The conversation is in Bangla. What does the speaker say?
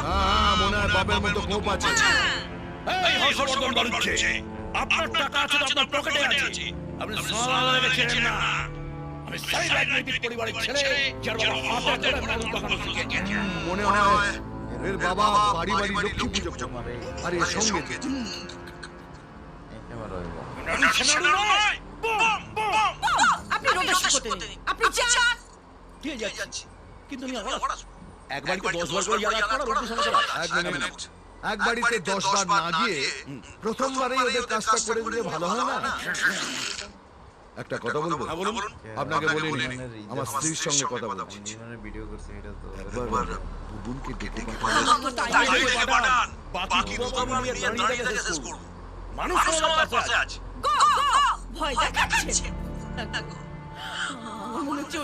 হ্যাঁ মনে হয় বাপের মতো কোপ আছে। এই হর্ষবর্ধন বলছে আপনার টাকা আছে তো আপনার পকেটে আছে, আপনি সালা রেখেছেন না। আমি সেই রাজনৈতিক পরিবারের ছেলে যার বাবা হাতে করে মানুষ দেখানো শিখেছে। মনে হয় এর বাবা বাড়ি বাড়ি লক্ষ্মী পুজো করে আর এর সঙ্গে আপনি রোদে করতে দিন, আপনি যান। ঠিক যাচ্ছে, কিন্তু আমি আবার এক বাড়িতে 10 বার করে ইয়াদ করা রোদের সঙ্গে এক বাড়িতে 10 বার না গিয়ে প্রথমবারেই ওদের কাজটা করে দিলে ভালো হয় না? একটা কথা বলবো? আপনাকে বলিনি, আমার স্ত্রীর সঙ্গে কথা বলছি। ভিডিও করছে এটা তো একবার বুবুনকে ডেকে পাঠান, বাকি দুটো নিয়ে দাঁড়িয়ে থেকে শেষ করব। মানুষ আমার পাশে আছে। গো গো ভয় দেখাচ্ছে। মনে হচ্ছে